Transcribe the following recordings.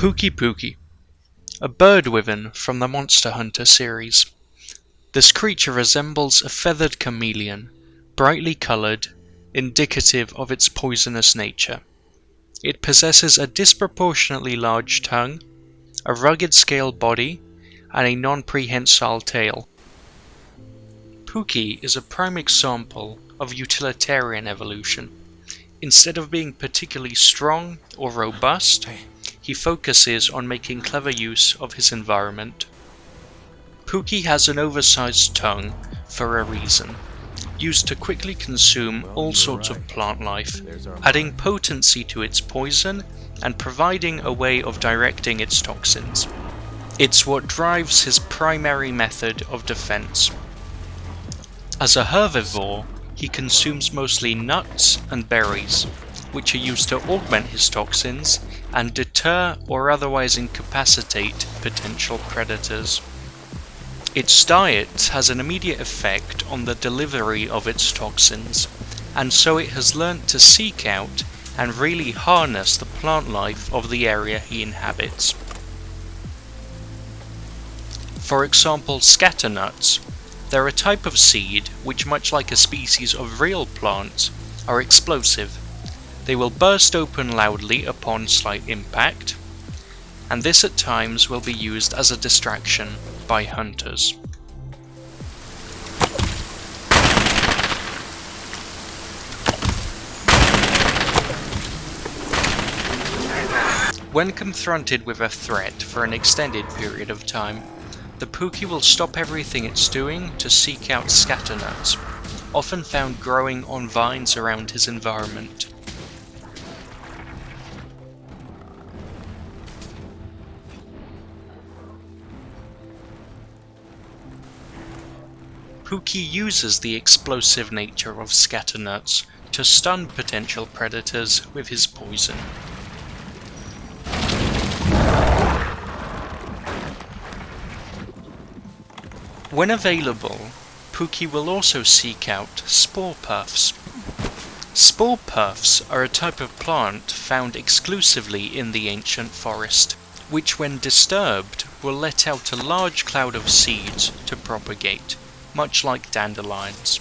Pukei-Pukei, a bird wyvern from the Monster Hunter series. This creature resembles a feathered chameleon, brightly coloured, indicative of its poisonous nature. It possesses a disproportionately large tongue, a rugged scaled body, and a non-prehensile tail. Pukei is a prime example of utilitarian evolution. Instead of being particularly strong or robust, he focuses on making clever use of his environment. Pukei has an oversized tongue for a reason, used to quickly consume all sorts of plant life, adding potency to its poison and providing a way of directing its toxins. It's what drives his primary method of defense. As a herbivore, he consumes mostly nuts and berries, which are used to augment his toxins and deter or otherwise incapacitate potential predators. Its diet has an immediate effect on the delivery of its toxins, and so it has learnt to seek out and really harness the plant life of the area he inhabits. For example, scatternuts. They're a type of seed which, much like a species of real plant, are explosive. They will burst open loudly upon slight impact, and this at times will be used as a distraction by hunters. When confronted with a threat for an extended period of time, the Pukei will stop everything it's doing to seek out scatternuts, often found growing on vines around his environment. Pukei uses the explosive nature of scatternuts to stun potential predators with his poison. When available, Pukei will also seek out spore puffs. Spore puffs are a type of plant found exclusively in the ancient forest, which when disturbed will let out a large cloud of seeds to propagate, much like dandelions.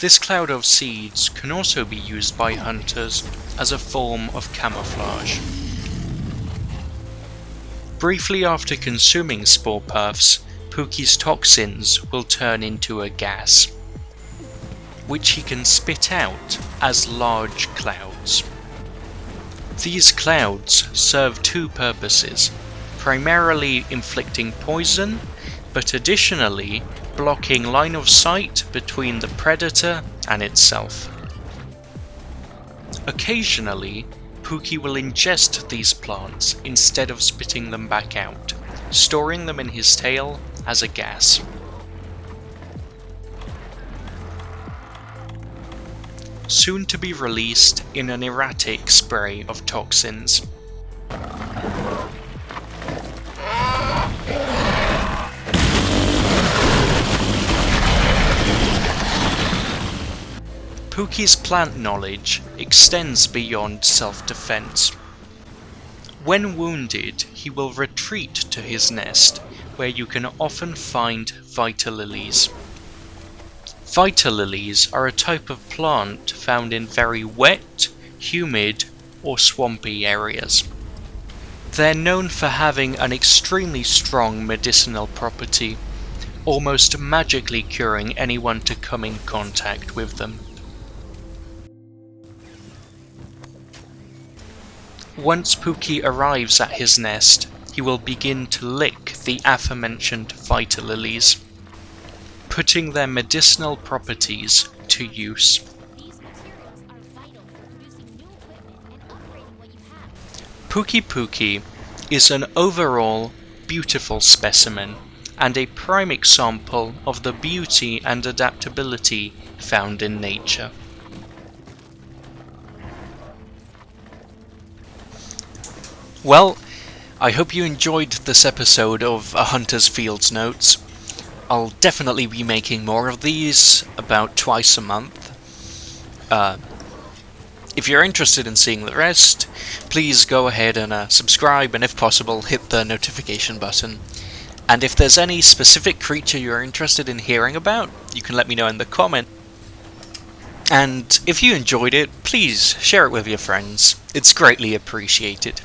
This cloud of seeds can also be used by hunters as a form of camouflage. Briefly after consuming spore puffs, Pukei's toxins will turn into a gas, which he can spit out as large clouds. These clouds serve two purposes, primarily inflicting poison, but additionally blocking line of sight between the predator and itself. Occasionally, Pukei will ingest these plants instead of spitting them back out, storing them in his tail as a gas. Soon to be released in an erratic spray of toxins. Pukei's plant knowledge extends beyond self-defense. When wounded, he will retreat to his nest, where you can often find vita lilies. Vita lilies are a type of plant found in very wet, humid, or swampy areas. They're known for having an extremely strong medicinal property, almost magically curing anyone to come in contact with them. Once Pukei arrives at his nest, he will begin to lick the aforementioned vita lilies, putting their medicinal properties to use. Pukei-Pukei is an overall beautiful specimen and a prime example of the beauty and adaptability found in nature. Well, I hope you enjoyed this episode of AhuntersFieldNotes. I'll definitely be making more of these, about twice a month. If you're interested in seeing the rest, please go ahead and subscribe, and if possible, hit the notification button. And if there's any specific creature you're interested in hearing about, you can let me know in the comments. And if you enjoyed it, please share it with your friends. It's greatly appreciated.